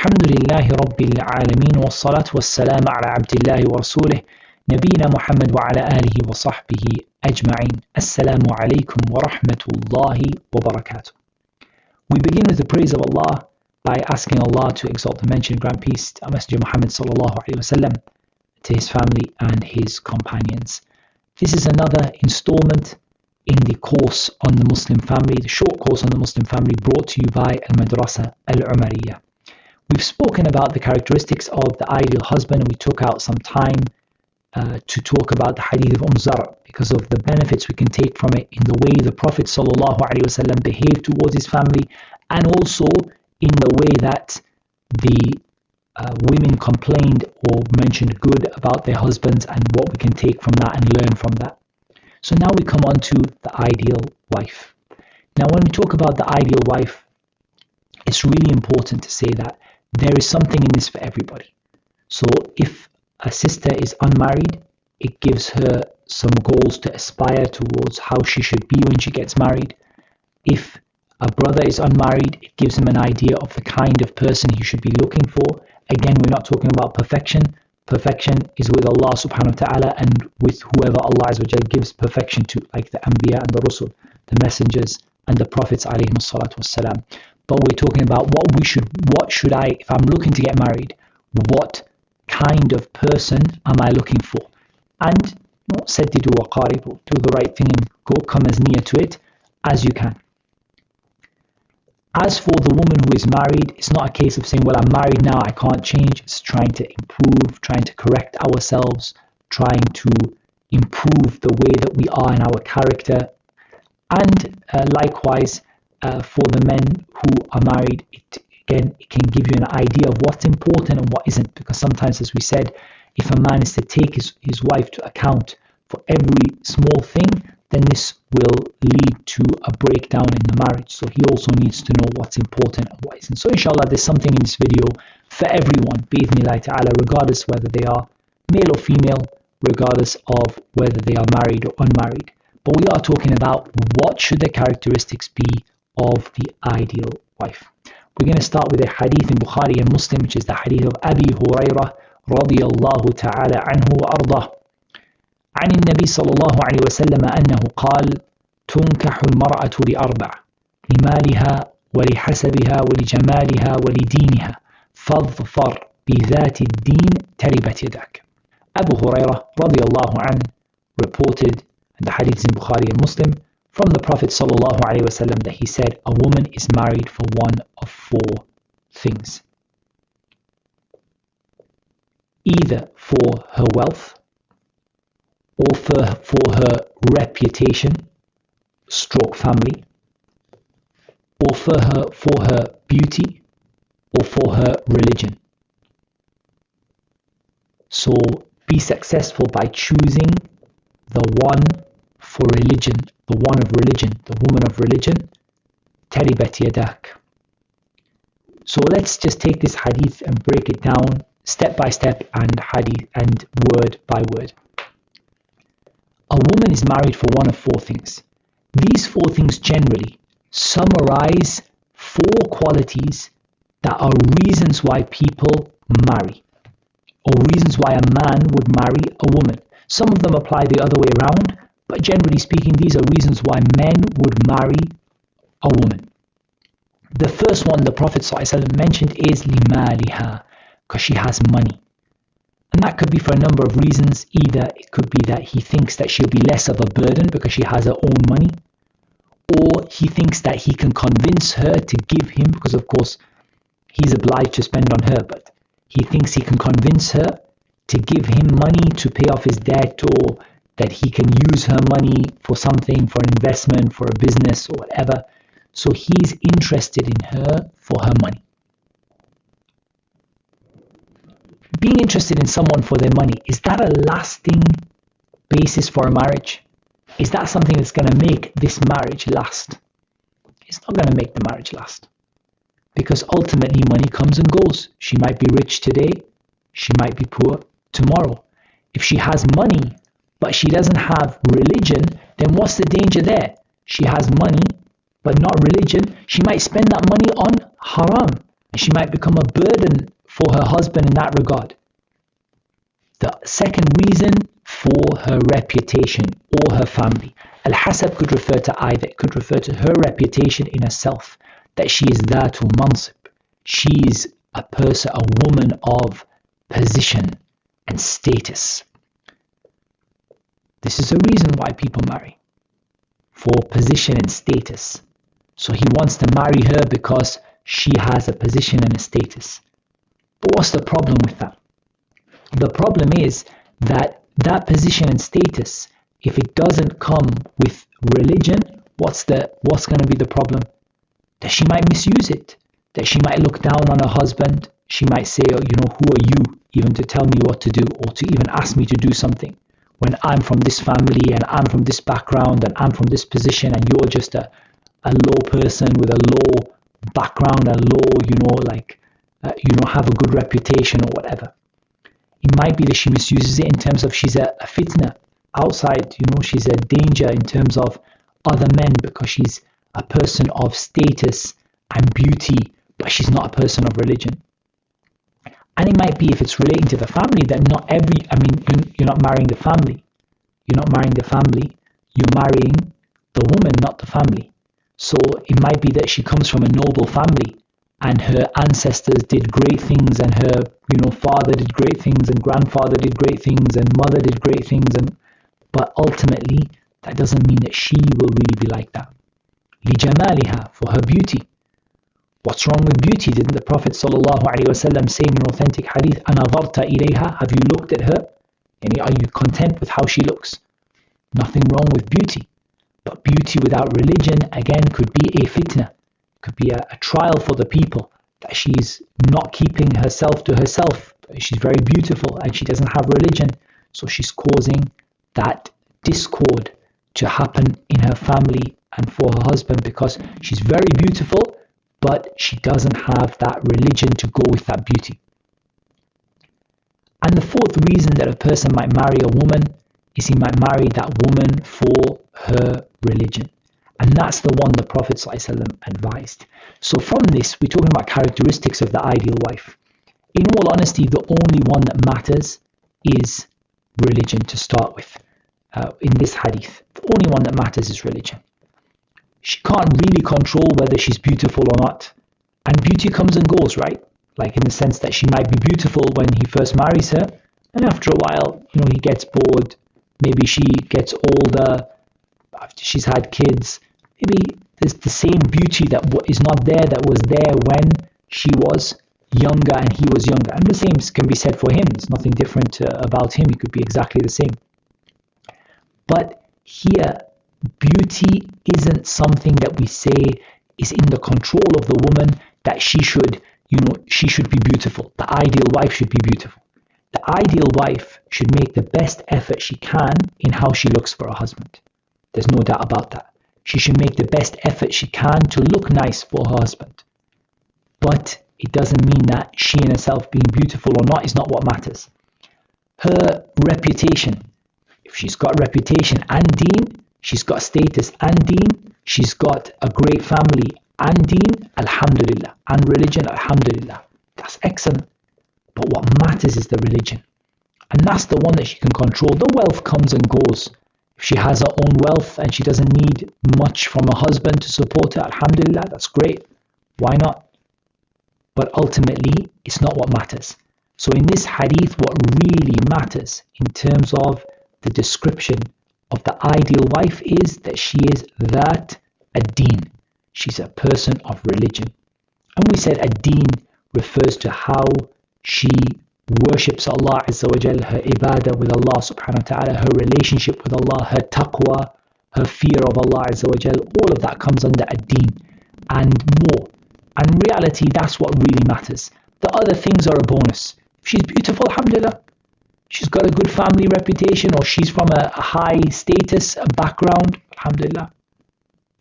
الحمد لله رب العالمين والصلاة والسلام على عبد الله ورسوله نبينا محمد وعلى آله وصحبه أجمعين. Assalamu alaikum wa rahmatullahi wa barakatuh. We begin with the praise of Allah by asking Allah to exalt and mention grant peace to our Messenger Muhammad sallallahu alaihi wasallam, to his family and his companions. This is another installment in the course on the Muslim family, the short course on the Muslim family brought to you by Al-Madrasa Al-Umariyah. We've spoken about the characteristics of the ideal husband, and we took out some time to talk about the hadith of Zar because of the benefits we can take from it in the way the Prophet ﷺ behaved towards his family, and also in the way that the women complained or mentioned good about their husbands, and what we can take from that and learn from that. So now we come on to the ideal wife. Now when we talk about the ideal wife, it's really important to say that there is something in this for everybody. So if a sister is unmarried, it gives her some goals to aspire towards how she should be when she gets married. If a brother is unmarried, it gives him an idea of the kind of person he should be looking for. Again, we're not talking about perfection. Perfection is with Allah subhanahu wa ta'ala and with whoever Allah Azza wa Jalla gives perfection to, like the Anbiya and the Rusul, the messengers and the Prophets alayhim salatu wassalam. But we're talking about what should I, if I'm looking to get married, what kind of person am I looking for? And saddidu wa qaribu, do the right thing and come as near to it as you can. As for the woman who is married, it's not a case of saying, well, I'm married now, I can't change. It's trying to improve, trying to correct ourselves, trying to improve the way that we are in our character. And likewise, for the men who are married, it can give you an idea of what's important and what isn't, because sometimes, as we said, if a man is to take his wife to account for every small thing, then this will lead to a breakdown in the marriage. So he also needs to know what's important and what isn't. So inshallah, there's something in this video for everyone, bi'idhnillahi ta'ala, regardless whether they are male or female, regardless of whether they are married or unmarried. But we are talking about what should the characteristics be of the ideal wife. We're going to start with a hadith in Bukhari and Muslim, which is the hadith of Abi Hurairah radiyallahu ta'ala anhu wa ardah. عن النبي صلى الله عليه وسلم أنه قال: تنكح المرأة لأربع، لمالها ولحسبها ولجمالها ولدينها، فاظفر بذات الدين تربت يدك. Abu Hurairah radiyallahu anhu reported, and the hadith is in Bukhari and Muslim, from the Prophet sallallahu alaihi wasallam that he said, a woman is married for one of four things. Either for her wealth, or for her reputation, stroke family, or for her beauty, or for her religion. So be successful by choosing the one for religion, the one of religion, the woman of religion. Taribat yadak. So let's just take this hadith and break it down step by step and hadith and word by word. A woman is married for one of four things. These four things generally summarize four qualities that are reasons why people marry, or reasons why a man would marry a woman. Some of them apply the other way around, but generally speaking, these are reasons why men would marry a woman. The first one the Prophet ﷺ mentioned is limaliha, because she has money. And that could be for a number of reasons. Either it could be that he thinks that she'll be less of a burden because she has her own money, or he thinks that he can convince her to give him, because of course he's obliged to spend on her, but he thinks he can convince her to give him money to pay off his debt, or that he can use her money for something, for an investment, for a business or whatever. So he's interested in her for her money. Being interested in someone for their money, is that a lasting basis for a marriage? Is that something that's going to make this marriage last? It's not going to make the marriage last, because ultimately money comes and goes. She might be rich today, she might be poor tomorrow. If she has money but she doesn't have religion, then what's the danger there? She has money but not religion. She might spend that money on haram, and she might become a burden for her husband in that regard. The second reason, for her reputation or her family. Al-hasab could refer to either. It could refer to her reputation in herself, that she is dhatul mansib. She is a person, a woman of position and status. This is a reason why people marry, for position and status. So he wants to marry her because she has a position and a status. But what's the problem with that? The problem is that that position and status, if it doesn't come with religion, what's going to be the problem? That she might misuse it, that she might look down on her husband. She might say, oh, who are you even to tell me what to do, or to even ask me to do something when I'm from this family and I'm from this background and I'm from this position, and you're just a low person with a low background, a low, have a good reputation or whatever. It might be that she misuses it in terms of she's a fitna outside, she's a danger in terms of other men because she's a person of status and beauty, but she's not a person of religion. And it might be, if it's relating to the family, that you're not marrying the family. You're not marrying the family, you're marrying the woman, not the family. So it might be that she comes from a noble family, and her ancestors did great things, and her father did great things, and grandfather did great things, and mother did great things, but ultimately that doesn't mean that she will really be like that. لِجَمَالِهَا, for her beauty. What's wrong with beauty? Didn't the Prophet ﷺ say in an authentic hadith, أَنَظَرْتَ إِلَيْهَا, have you looked at her? Are you content with how she looks? Nothing wrong with beauty. But beauty without religion, again, could be a fitna, could be a trial for the people, that she's not keeping herself to herself. She's very beautiful and she doesn't have religion, so she's causing that discord to happen in her family and for her husband, because she's very beautiful, but she doesn't have that religion to go with that beauty. And the fourth reason that a person might marry a woman is he might marry that woman for her religion. And that's the one the Prophet ﷺ advised. So from this, we're talking about characteristics of the ideal wife. In all honesty, the only one that matters is religion to start with. In this hadith, the only one that matters is religion. She can't really control whether she's beautiful or not. And beauty comes and goes, right? Like in the sense that she might be beautiful when he first marries her, and after a while, he gets bored. Maybe she gets older, after she's had kids. Maybe there's the same beauty that is not there that was there when she was younger and he was younger. And the same can be said for him. There's nothing different about him. He could be exactly the same. But here, beauty isn't something that we say is in the control of the woman, that she should be beautiful. The ideal wife should be beautiful. The ideal wife should make the best effort she can in how she looks for a husband. There's no doubt about that. She should make the best effort she can to look nice for her husband. But it doesn't mean that she in herself being beautiful or not is not what matters. Her reputation, if she's got reputation and deen, she's got status and deen, she's got a great family and deen, alhamdulillah, and religion, alhamdulillah. That's excellent. But what matters is the religion. And that's the one that she can control. The wealth comes and goes. If she has her own wealth and she doesn't need much from her husband to support her, alhamdulillah, that's great. Why not? But ultimately, it's not what matters. So in this hadith, what really matters in terms of the description of the ideal wife is that she is that ad-deen. She's a person of religion. And we said ad-deen refers to how she worships Allah Azza wa Jal, her ibadah with Allah subhanahu wa ta'ala, her relationship with Allah, her taqwa, her fear of Allah Azza wa Jal. All of that comes under ad-deen and more. And in reality, that's what really matters. The other things are a bonus. If she's beautiful, alhamdulillah, she's got a good family reputation, or she's from a high status, a background, alhamdulillah.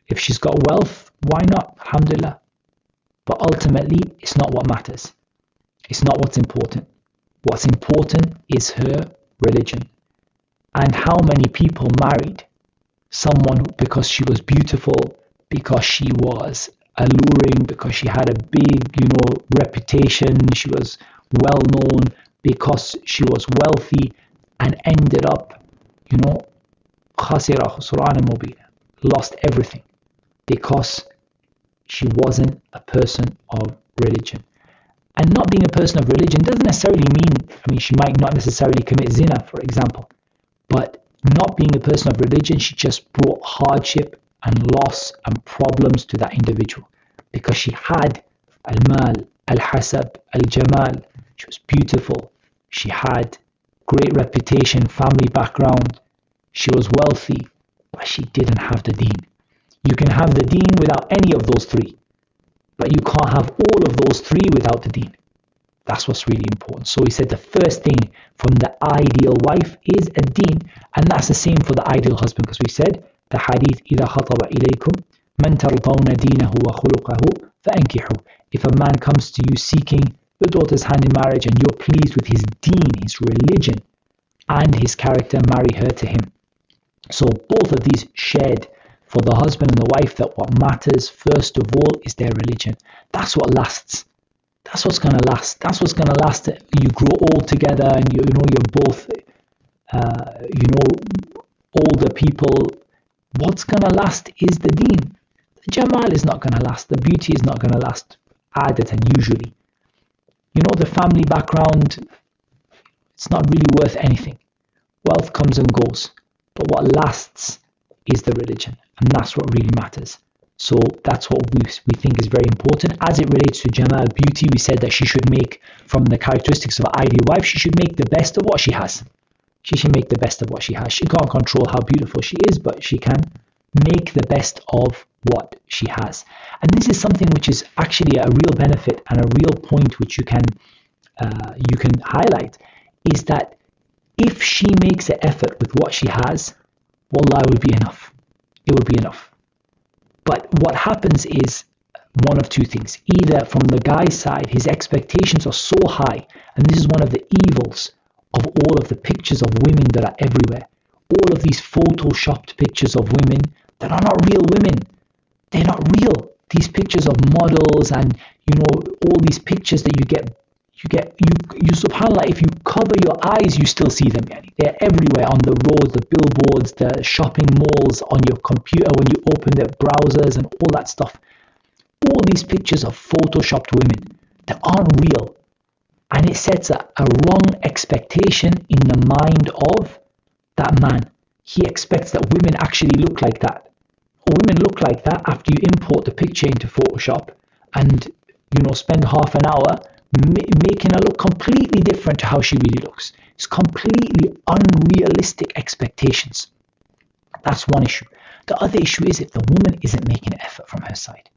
If she's got wealth, why not? Alhamdulillah. But ultimately, it's not what matters. It's not what's important. What's important is her religion. And how many people married someone because she was beautiful, because she was alluring, because she had a big, reputation. She was well known because she was wealthy, and ended up, خاسرة خسران مبينا, lost everything because she wasn't a person of religion. And not being a person of religion doesn't necessarily mean, she might not necessarily commit zina, for example, but not being a person of religion, she just brought hardship and loss and problems to that individual, because she had al-mal, al-hasab, al-jamal. She was beautiful. She had great reputation, family background. She was wealthy, but she didn't have the deen. You can have the deen without any of those three, but you can't have all of those three without the deen. That's what's really important. So he said the first thing from the ideal wife is a deen, and that's the same for the ideal husband, because we said the hadith, إِذَا خَطَبَ إِلَيْكُمْ مَنْ تَرْضَوْنَ دِينَهُ وَخُلُقَهُ فَأَنْكِحُوا. If a man comes to you seeking your daughter's hand in marriage and you're pleased with his deen, his religion, and his character, marry her to him. So both of these shared for the husband and the wife, that what matters first of all is their religion. That's what lasts. That's what's going to last. That's what's going to last. You grow old together, and you're both, older people. What's going to last is the deen. The jamal is not going to last. The beauty is not going to last. Adatan, usually. The family background, it's not really worth anything. Wealth comes and goes, but what lasts is the religion, and that's what really matters. So that's what we think is very important. As it relates to jamal, beauty, we said that she should make, from the characteristics of an ideal wife, she should make the best of what she has. She should make the best of what she has. She can't control how beautiful she is, but she can make the best of what she has. And this is something which is actually a real benefit and a real point which you can highlight, is that if she makes an effort with what she has, wallah, it would be enough. It would be enough. But what happens is one of two things. Either from the guy's side, his expectations are so high, and this is one of the evils of all of the pictures of women that are everywhere. All of these photoshopped pictures of women that are not real women. They're not real. These pictures of models, and all these pictures that you subhanAllah, if you cover your eyes, you still see them. They're everywhere, on the roads, the billboards, the shopping malls, on your computer when you open the browsers and all that stuff. All these pictures of photoshopped women that aren't real. And it sets a wrong expectation in the mind of that man. He expects that women actually look like that. Women look like that after you import the picture into Photoshop and spend half an hour making her look completely different to how she really looks. It's completely unrealistic expectations. That's one issue. The other issue is if the woman isn't making an effort from her side.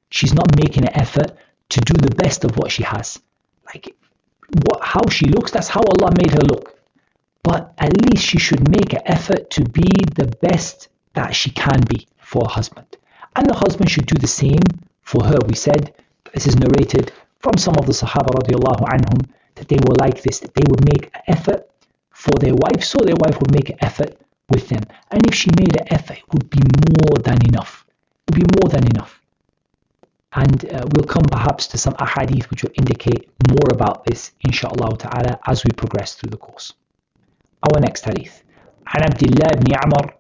She's not making an effort to do the best of what she has. How she looks, that's how Allah made her look. But at least she should make an effort to be the best that she can be for her husband. And the husband should do the same for her. We said, this is narrated from some of the Sahaba radiallahu anhum, that they were like this, that they would make an effort for their wife, so their wife would make an effort with them. And if she made an effort, it would be more than enough. It would be more than enough. And we'll come perhaps to some ahadith which will indicate more about this, inshaAllah ta'ala, as we progress through the course. Our next hadith. عن عبد الله بن عمر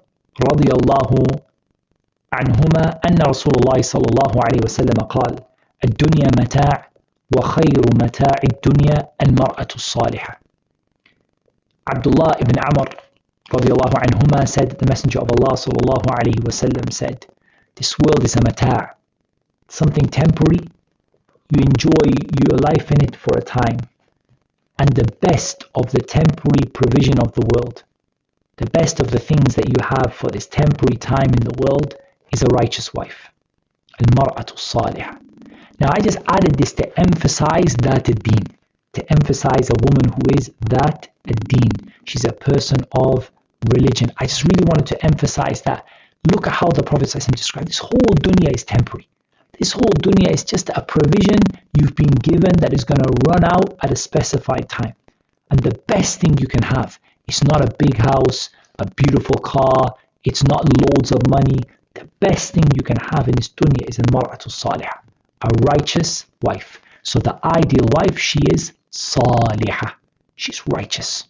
رضي الله عنهما أن رسول الله صلى الله عليه وسلم قال: الدنيا متاع وخير متاع الدنيا المرأة الصالحة. Abdullah ibn Amr radiallahu anhuma said that the Messenger of Allah sallallahu alayhi wasallam said, this world is a mata', something temporary. You enjoy your life in it for a time, and the best of the temporary provision of the world, the best of the things that you have for this temporary time in the world, is a righteous wife. Al-mar'atu salihah. Now I just added this to emphasize that ad-deen, to emphasize a woman who is that ad-deen. She's a person of religion. I just really wanted to emphasize that. Look at how the Prophet described this whole dunya is temporary. This whole dunya is just a provision you've been given that is going to run out at a specified time. And the best thing you can have is not a big house, a beautiful car, it's not loads of money. The best thing you can have in this dunya is al-mar'atu salihah, a righteous wife. So the ideal wife, she is salihah. She's righteous.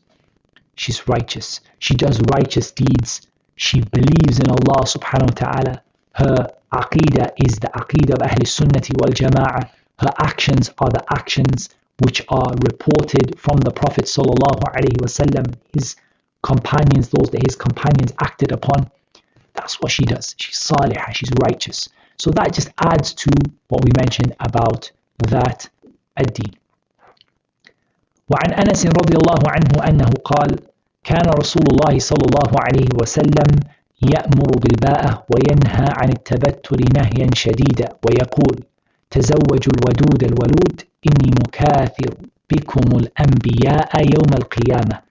She's righteous. She does righteous deeds. She believes in Allah subhanahu wa ta'ala. Her aqidah is the aqidah of Ahl Sunnati wal Jama'ah. Her actions are the actions which are reported from the Prophet sallallahu alaihi wasallam, his companions, those that his companions acted upon. That's what she does. She's salihah, she's righteous. So that just adds to what we mentioned about that ad-din. وعن أنس رضي الله عنه أنه قال كان رسول الله صلى الله عليه وسلم يأمر بالباءة وينهى عن التبتل نهيا شديدا ويقول تزوجوا الودود الولود إني مكاثر بكم الأنبياء يوم القيامة.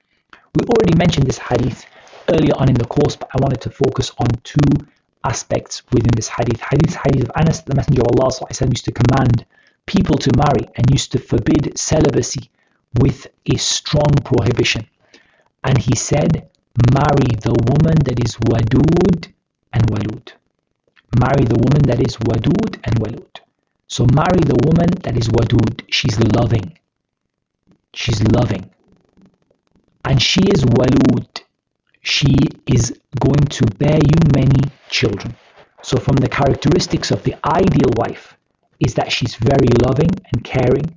We already mentioned this hadith earlier on in the course, but I wanted to focus on two aspects within this hadith. Hadith of Anas, the Messenger of Allah used to command people to marry and used to forbid celibacy with a strong prohibition. And he said, marry the woman that is wadud and walud. Marry the woman that is wadud and walud. So marry the woman that is wadud. She's loving. She's loving. And she is walud. She is going to bear you many children. So from the characteristics of the ideal wife is that she's very loving and caring.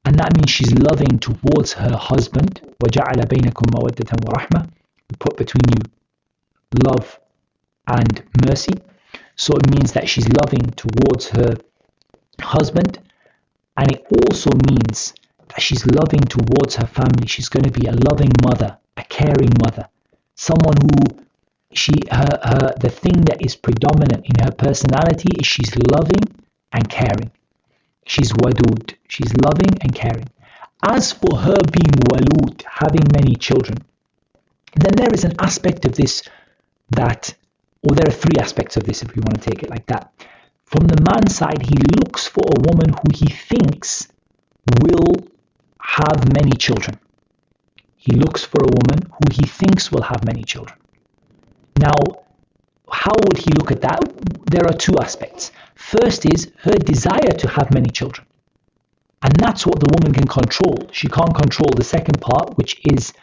And that means she's loving towards her husband. وَجَعَلَ بَيْنَكُمْ مَوَدَّةً وَرَحْمَةً. We put between you love and mercy. So it means that she's loving towards her husband. And it also means that she's loving towards her family. She's going to be a loving mother, a caring mother. Someone who the thing that is predominant in her personality is she's loving and caring. She's wadud. She's loving and caring. As for her being walud, having many children, then there is an aspect of this or there are three aspects of this if we want to take it like that. From the man's side, he looks for a woman who he thinks will have many children. He looks for a woman who he thinks will have many children. Now, how would he look at that? There are two aspects. First is her desire to have many children. And that's what the woman can control. She can't control the second part, which is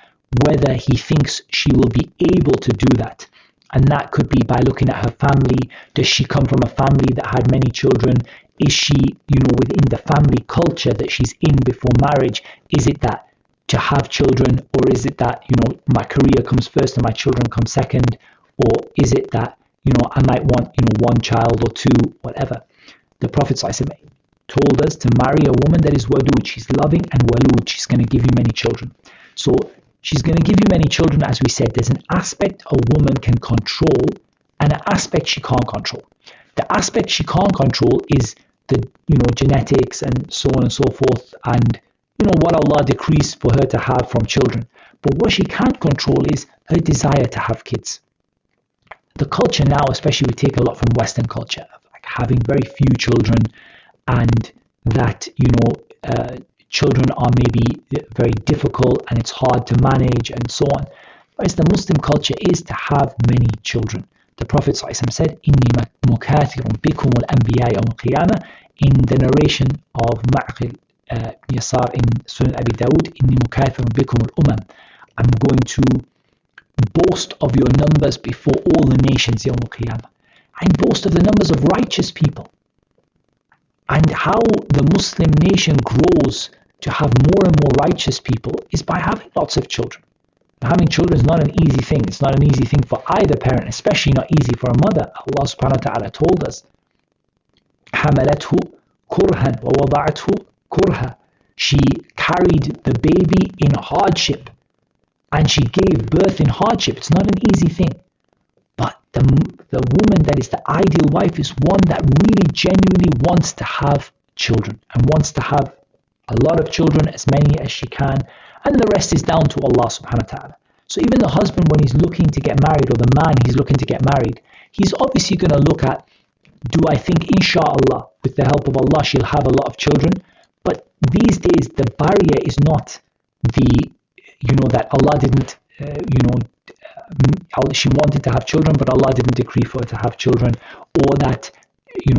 whether he thinks she will be able to do that. And that could be by looking at her family. Does she come from a family that had many children? Is she, within the family culture that she's in before marriage? Is it that to have children, or is it that, my career comes first and my children come second? Or is it that, I might want, one child or two, whatever. The Prophet ﷺ told us to marry a woman that is wadud. She's loving and walud. She's going to give you many children. So she's going to give you many children. As we said, there's an aspect a woman can control and an aspect she can't control. The aspect she can't control is the, genetics and so on and so forth, and, what Allah decrees for her to have from children. But what she can't control is her desire to have kids. The culture now, especially we take a lot from Western culture, like having very few children, and that, children are maybe very difficult and it's hard to manage and so on. Whereas the Muslim culture is to have many children. The Prophet ﷺ said, إِنِّي مُكَاثِرٌ بِكُمُ الْأَنْبِيَاءَ يَوْمَ الْقِيَامَةِ. In the narration of Ma'qil Yasar in Sunan Abi Dawud, إِنِّي مُكَاثِرٌ بِكُمُ الْأُمَمِ. I'm going to boast of your numbers before all the nations يوم القيامة. And boast of the numbers of righteous people. And how the Muslim nation grows to have more and more righteous people is by having lots of children. Having children is not an easy thing. It's not an easy thing for either parent, especially not easy for a mother. Allah subhanahu wa ta'ala told us, حَمَلَتْهُ كُرْهًا وَوَضَعَتْهُ كُرْهًا. She carried the baby in hardship and she gave birth in hardship. It's not an easy thing. But the woman that is the ideal wife is one that really genuinely wants to have children and wants to have a lot of children, as many as she can, and the rest is down to Allah subhanahu wa ta'ala. So even the husband, when he's looking to get married, or the man he's looking to get married, he's obviously going to look at, do I think inshallah, with the help of Allah, she'll have a lot of children? But these days the barrier is not that Allah didn't she wanted to have children, but Allah didn't decree for her to have children, or that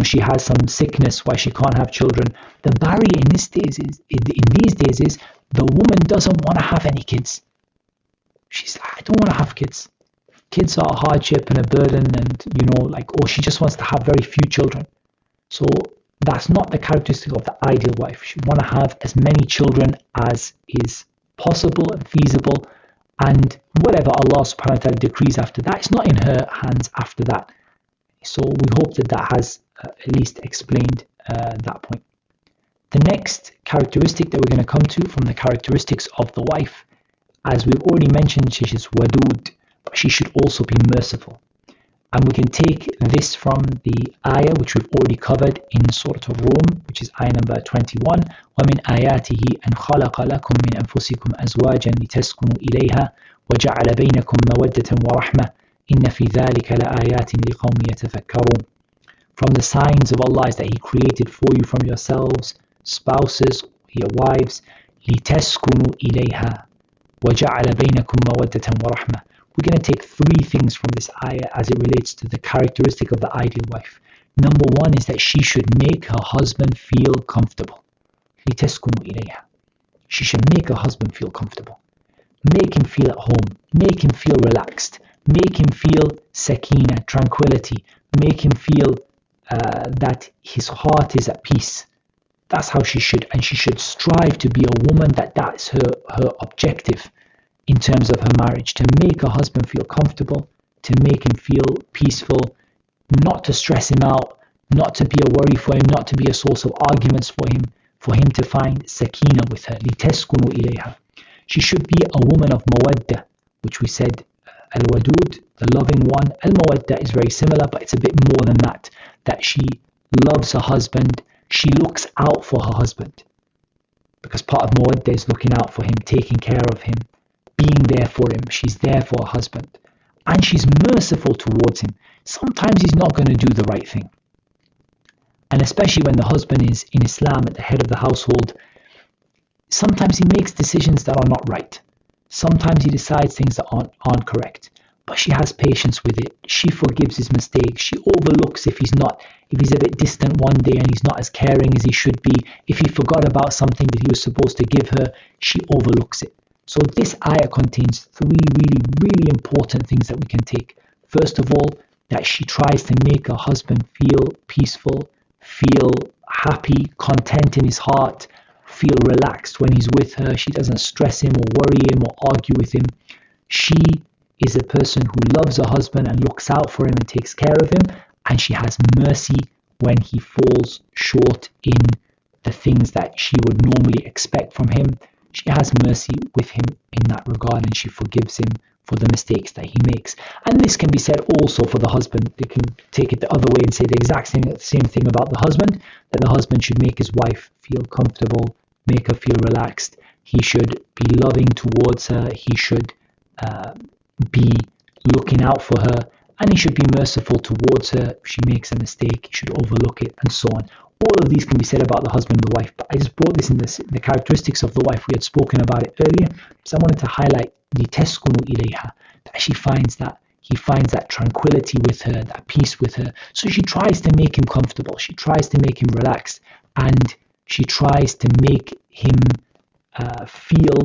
she has some sickness why she can't have children. The barrier in these days is the woman doesn't want to have any kids. She's like, I don't want to have kids. Kids are a hardship and a burden, and or she just wants to have very few children. So that's not the characteristic of the ideal wife. She want to have as many children as is possible and feasible, and whatever Allah subhanahu wa ta'ala decrees after that, it's not in her hands after that. So we hope that has at least explained that point. The next characteristic that we're going to come to from the characteristics of the wife, as we've already mentioned, she is wadud, but she should also be merciful. And we can take this from the ayah which we've already covered in Surah Al-Rum, which is ayah number 21. وَمِنْ آيَاتِهِ أَنْ خَلَقَ لَكُم مِّنْ أَنفُسِكُمْ أَزْوَاجًا لِتَسْكُنُوا إِلَيْهَا وَجَعَلَ بَيْنَكُم مَّوَدَّةً وَرَحْمَةً إِنَّ فِي ذَلِكَ لَآيَاتٍ لِقَوْمٍ يَتَفَكَّرُونَ. From the signs of Allah is that He created for you from yourselves spouses, your wives, لِتَسْكُنُوا إِلَيْهَا وَجَعَلَ بَيْنَكُم مَّوَدَّةً وَرَحْمَةً. We're going to take three things from this ayah as it relates to the characteristic of the ideal wife. Number one is that she should make her husband feel comfortable. لِتَسْكُنُوا إِلَيْهَا. She should make her husband feel comfortable. Make him feel at home. Make him feel relaxed. Make him feel sakina, tranquility. Make him feel that his heart is at peace. That's how she should, and she should strive to be a woman that's her objective in terms of her marriage, to make her husband feel comfortable, to make him feel peaceful, not to stress him out, not to be a worry for him, not to be a source of arguments for him to find sakina with her. لِتَسْكُنُوا إِلَيْهَا. She should be a woman of mawadda, which we said, al-wadud, the loving one. Al-mawadda is very similar, but it's a bit more than that she loves her husband, she looks out for her husband. Because part of mawadda is looking out for him, taking care of him, being there for him. She's there for her husband. And she's merciful towards him. Sometimes he's not going to do the right thing. And especially when the husband is in Islam at the head of the household, sometimes he makes decisions that are not right. Sometimes he decides things that aren't correct. But she has patience with it. She forgives his mistakes. She overlooks if he's a bit distant one day and he's not as caring as he should be. If he forgot about something that he was supposed to give her, she overlooks it. So this ayah contains three really, really important things that we can take. First of all, that she tries to make her husband feel peaceful, feel happy, content in his heart, feel relaxed when he's with her. She doesn't stress him or worry him or argue with him. She is a person who loves her husband and looks out for him and takes care of him, and she has mercy when he falls short in the things that she would normally expect from him. She has mercy with him in that regard, and she forgives him for the mistakes that he makes. And this can be said also for the husband. They can take it the other way and say the exact same thing about the husband, that the husband should make his wife feel comfortable, make her feel relaxed. He should be loving towards her. He should be looking out for her, and he should be merciful towards her. If she makes a mistake, he should overlook it, and so on. All of these can be said about the husband and the wife, but I just brought this in the characteristics of the wife. We had spoken about it earlier, so I wanted to highlight the teskunu ilayha, that he finds that tranquility with her, that peace with her. So she tries to make him comfortable, she tries to make him relaxed, and she tries to make him feel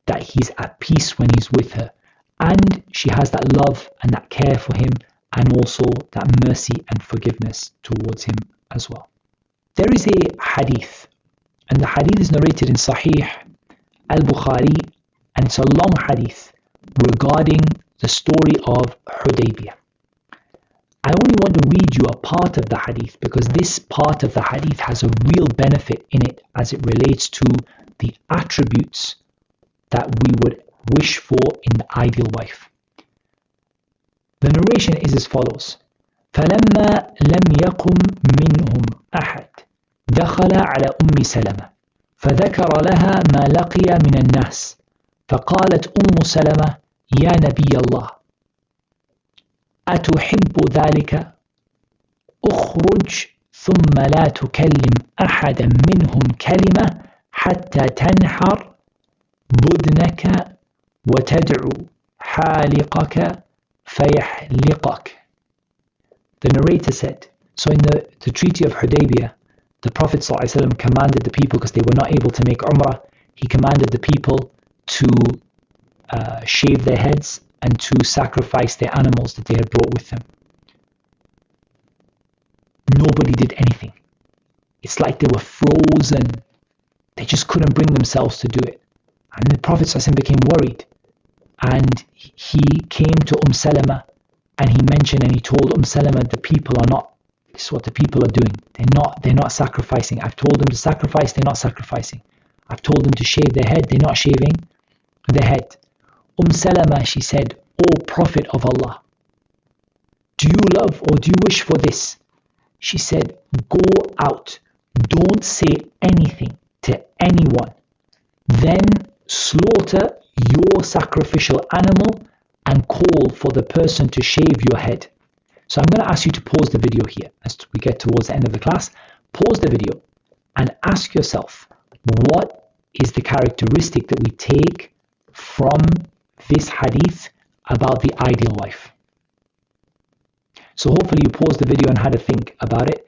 that he's at peace when he's with her. And she has that love and that care for him, and also that mercy and forgiveness towards him as well. There is a hadith, and the hadith is narrated in Sahih al-Bukhari, and it's a long hadith regarding the story of Hudaybiyah. I only want to read you a part of the hadith because this part of the hadith has a real benefit in it as it relates to the attributes that we would wish for in the ideal wife. The narration is as follows: فَلَمَّا لَمْ يَقُمْ مِنْهُمْ أَحَدٌ دخل على أم سلمة فذكر لها ما لقي من الناس فقالت أم سلمة يا نبي الله أتحب ذلك أخرج ثم لا تكلم أحدا منهم كلمة حتى تنحر بدنك وتدعو حَالِقَكَ فَيَحْلِقَكَ. The narrator said, so in the Treaty of Hudaybiyah, the Prophet ﷺ commanded the people, because they were not able to make Umrah, he commanded the people to shave their heads and to sacrifice their animals that they had brought with them. Nobody did anything. It's like they were frozen. They just couldn't bring themselves to do it. And the Prophet ﷺ became worried. And he came to Salama, and he mentioned and he told Salama, the people are not, this is what the people are doing. They're not sacrificing. I've told them to sacrifice, they're not sacrificing. I've told them to shave their head, they're not shaving their head. Salama, she said, O Prophet of Allah, do you love or do you wish for this? She said, go out, don't say anything to anyone. Then slaughter your sacrificial animal and call for the person to shave your head. So I'm going to ask you to pause the video here as we get towards the end of the class. Pause the video and ask yourself, what is the characteristic that we take from this hadith about the ideal wife? So hopefully you paused the video and had a think about it.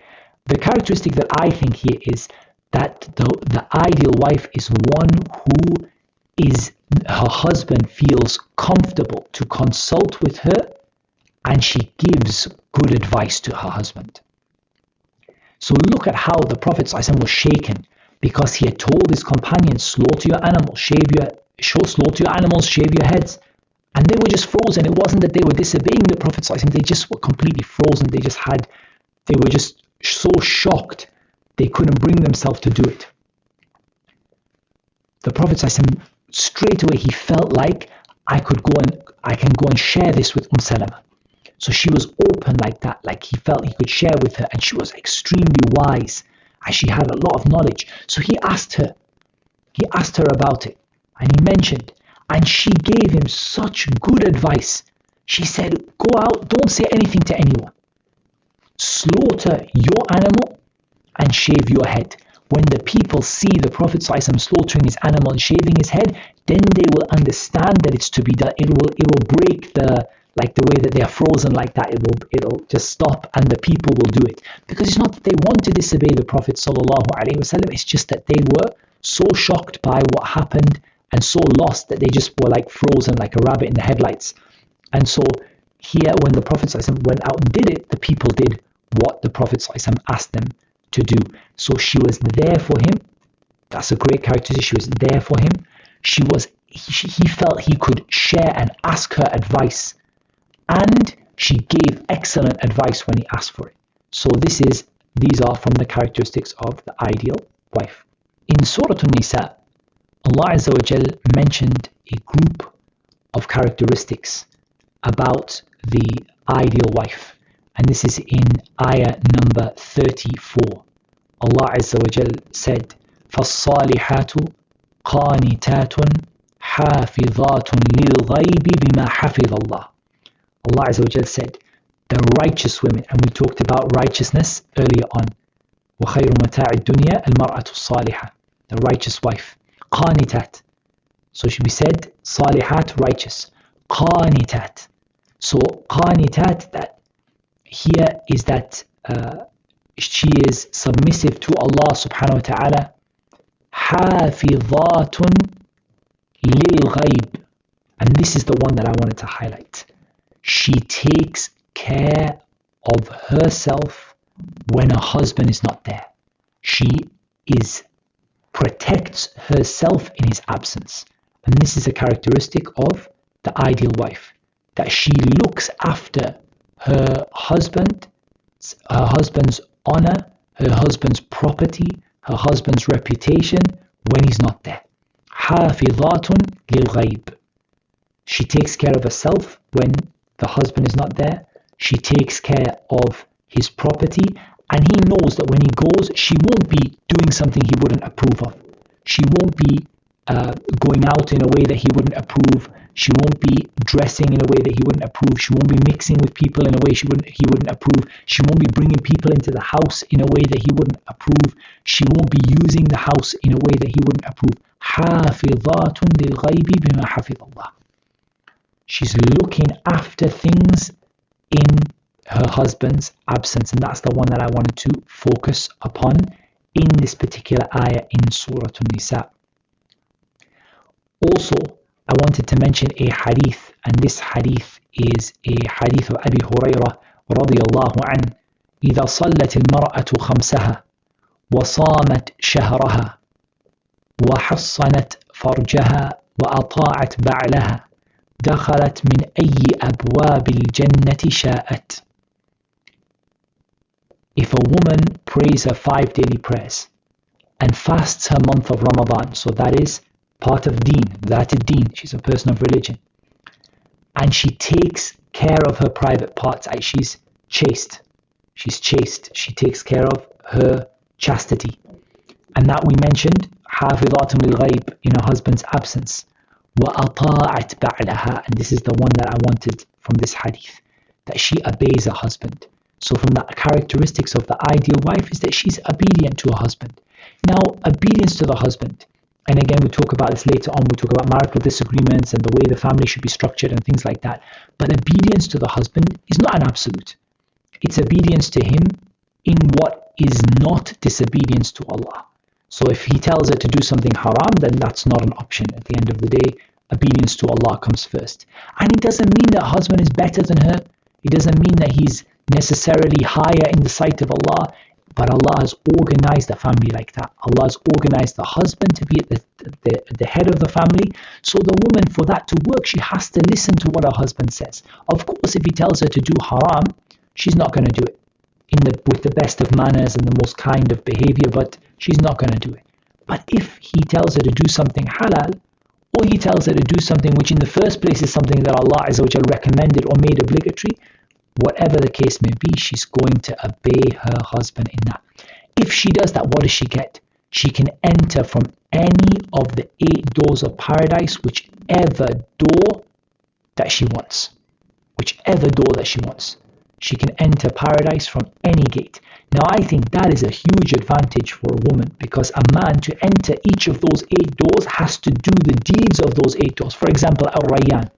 The characteristic that I think here is that the ideal wife is one who is, her husband feels comfortable to consult with her, and she gives good advice to her husband. So look at how the Prophet ﷺ was shaken, because he had told his companions, slaughter your animals, slaughter your animals, shave your heads. And they were just frozen. It wasn't that they were disobeying the Prophet ﷺ, they just were completely frozen. They were just so shocked, they couldn't bring themselves to do it. The Prophet ﷺ, straight away, he felt like I can go and share this with Salama. So she was open like that, like he felt he could share with her, and she was extremely wise, and she had a lot of knowledge. So he asked her about it, and he mentioned, and she gave him such good advice. She said, go out, don't say anything to anyone. Slaughter your animal and shave your head. When the people see the Prophet ﷺ slaughtering his animal and shaving his head, then they will understand that it's to be done. It will break the way that they are frozen like that. It'll just stop, and the people will do it. Because it's not that they want to disobey the Prophet ﷺ, it's just that they were so shocked by what happened and so lost that they just were like frozen like a rabbit in the headlights. And so here, when the Prophet ﷺ went out and did it, the people did what the Prophet ﷺ asked them to do. So she was there for him. That's a great characteristic. She was there for him. He felt he could share and ask her advice, and she gave excellent advice when he asked for it. So these are from the characteristics of the ideal wife. In Surah An-Nisa, Allah Azza wa Jal mentioned a group of characteristics about the ideal wife, and this is in ayah number 34. Allah Azza wa Jal said, فَالصَّالِحَاتُ قَانِتَاتٌ حَافِظَاتٌ لِلْغَيْبِ بِمَا حَفِظَ اللَّهِ. Allah Azza wa Jal said, the righteous women, and we talked about righteousness earlier on, وَخَيْرُ مَتَاعِ الدُّنْيَا الْمَرْأَةُ الصَّالِحَةُ, the righteous wife. قَانِتَات, so we said صالحات, righteous. قَانِتَات, so قَانِتَات, that here is that she is submissive to Allah subhanahu wa ta'ala. حَافِظَاتٌ لِلْغَيْبِ, and this is the one that I wanted to highlight. She takes care of herself when her husband is not there. She protects herself in his absence. And this is a characteristic of the ideal wife, that she looks after her husband's honor, her husband's property, her husband's reputation when he's not there. حافظات للغيب. She takes care of herself when the husband is not there. She takes care of his property, and he knows that when he goes, she won't be doing something he wouldn't approve of. She won't be going out in a way that he wouldn't approve. She won't be dressing in a way that he wouldn't approve. She won't be mixing with people in a way he wouldn't approve. She won't be bringing people into the house in a way that he wouldn't approve. She won't be using the house in a way that he wouldn't approve. حافظات للغيب بما حفظ الله. She's looking after things in her husband's absence, and that's the one that I wanted to focus upon in this particular ayah in Surah An-Nisa. Also, I wanted to mention a hadith, and this hadith is a hadith of Abi Hurairah radiyallahu anhu. إذا صلت المرأة خمسها وصامت شهرها وحصنت فرجها وأطاعت بعلها دخلت من أي أبواب الجنة شاءت. If a woman prays her 5 daily prayers and fasts her month of Ramadan, so that is part of deen, that is deen, she's a person of religion, and she takes care of her private parts, she's chaste, she takes care of her chastity, and that we mentioned حافظات للغيب, in her husband's absence, وأطاعت بعلها, and this is the one that I wanted from this hadith, that she obeys her husband. So from the characteristics of the ideal wife is that she's obedient to her husband. Now, obedience to the husband, and again we talk about this later on, we talk about marital disagreements and the way the family should be structured and things like that, but obedience to the husband is not an absolute. It's obedience to him in what is not disobedience to Allah. So if he tells her to do something haram, then that's not an option. At the end of the day, obedience to Allah comes first. And it doesn't mean that husband is better than her. It doesn't mean that he's necessarily higher in the sight of Allah, but Allah has organized the family like that. Allah has organized the husband to be at the head of the family. So the woman, for that to work, she has to listen to what her husband says. Of course, if he tells her to do haram, she's not going to do it with the best of manners and the most kind of behavior, but she's not going to do it. But if he tells her to do something halal, or he tells her to do something which in the first place is something that Allah Azza wa Jal recommended or made obligatory, whatever the case may be, she's going to obey her husband in that. If she does that, what does she get? She can enter from any of the 8 doors of paradise, whichever door that she wants. Whichever door that she wants. She can enter paradise from any gate. Now I think that is a huge advantage for a woman, because a man, to enter each of those 8 doors, has to do the deeds of those 8 doors. For example, Al-Rayyan,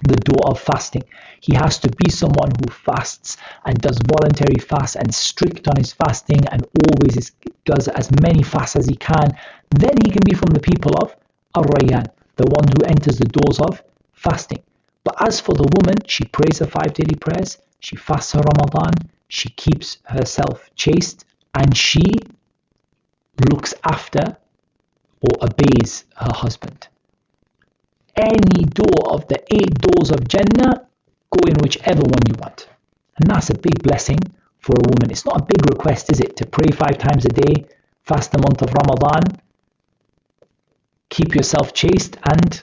the door of fasting. He has to be someone who fasts and does voluntary fasts and strict on his fasting and always does as many fasts as he can. Then he can be from the people of Ar-Rayyan, the one who enters the doors of fasting. But as for the woman, she prays her 5 daily prayers, she fasts her Ramadan, she keeps herself chaste, and she looks after or obeys her husband. Any door of the 8 doors of Jannah, go in whichever one you want. And that's a big blessing for a woman. It's not a big request, is it? To pray 5 times a day, fast the month of Ramadan, keep yourself chaste, and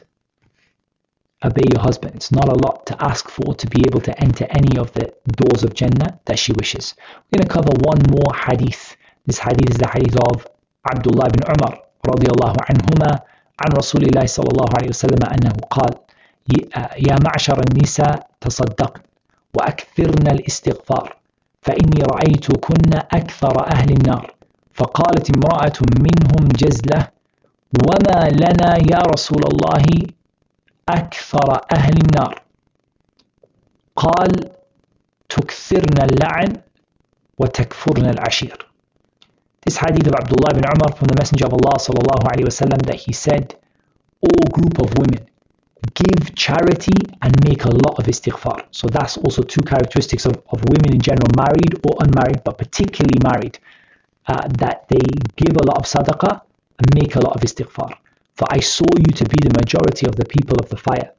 obey your husband. It's not a lot to ask for to be able to enter any of the doors of Jannah that she wishes. We're going to cover one more hadith. This hadith is the hadith of Abdullah bin Umar radiyallahu anhuma عن رسول الله صلى الله عليه وسلم أنه قال يا معشر النساء تصدقن وأكثرن الاستغفار فإني رأيتكن أكثر أهل النار فقالت امرأة منهم جزلة وما لنا يا رسول الله أكثر أهل النار قال تكثرن اللعن وتكفرن العشير. This hadith of Abdullah bin Umar from the Messenger of Allah sallallahu alaihi wasallam, that he said, "O group of women, give charity and make a lot of istighfar." So that's also 2 characteristics of women in general, married or unmarried, but particularly married, that they give a lot of sadaqah and make a lot of istighfar. For I saw you to be the majority of the people of the fire.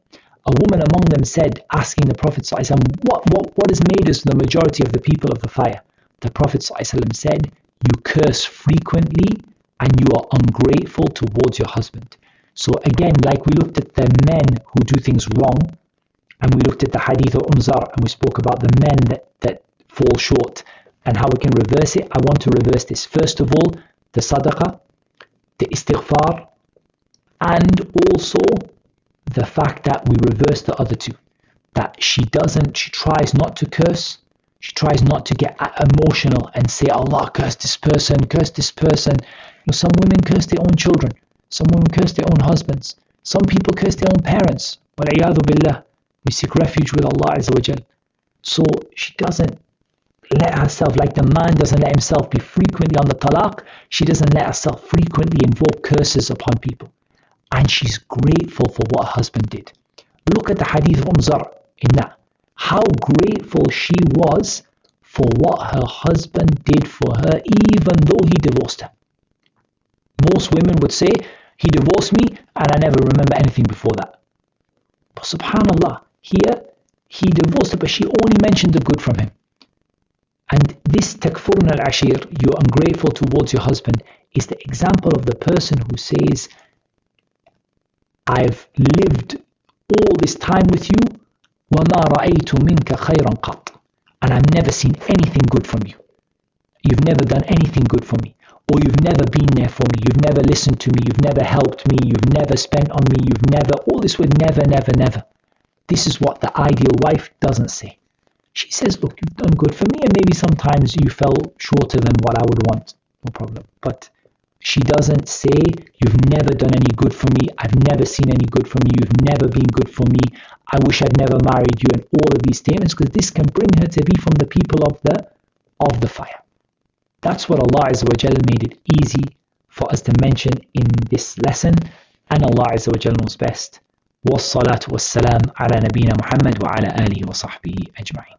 A woman among them said, asking the Prophet ﷺ, what has made us the majority of the people of the fire? The Prophet ﷺ said, you curse frequently and you are ungrateful towards your husband. So again, like we looked at the men who do things wrong, and we looked at the hadith of Zar, and we spoke about the men that fall short and how we can reverse it. I want to reverse this. First of all, the sadaqah, the istighfar, and also the fact that we reverse the other 2. That she tries not to curse. She tries not to get emotional and say, Allah, curse this person. Some women curse their own children. Some women curse their own husbands. Some people curse their own parents. وَالْعِيَاذُ بِاللَّهِ. We seek refuge with Allah Azza wa Jal. So she doesn't let herself, like the man doesn't let himself be frequently on the talaq, she doesn't let herself frequently invoke curses upon people. And she's grateful for what her husband did. Look at the hadith of Zar in that. How grateful she was for what her husband did for her, even though he divorced her. Most women would say, he divorced me and I never remember anything before that. But subhanAllah, here, he divorced her, but she only mentioned the good from him. And this takfurun al-ashir, you're ungrateful towards your husband, is the example of the person who says, I've lived all this time with you, وَمَا رَأَيْتُ مِنْكَ خَيْرًا قَطْ, and I've never seen anything good from you. You've never done anything good for me, or you've never been there for me, you've never listened to me, you've never helped me, you've never spent on me, you've never, all this with never, never, never. This is what the ideal wife doesn't say. She says, look, you've done good for me, and maybe sometimes you fell shorter than what I would want, no problem. But she doesn't say, you've never done any good for me, I've never seen any good from you, you've never been good for me, I wish I'd never married you, and all of these statements, because this can bring her to be from the people of the fire. That's what Allah Azza wa Jalla made it easy for us to mention in this lesson, and Allah Azza wa Jalla knows best. والصلاة والسلام على نبينا محمد وعلى آله وصحبه أجمعين.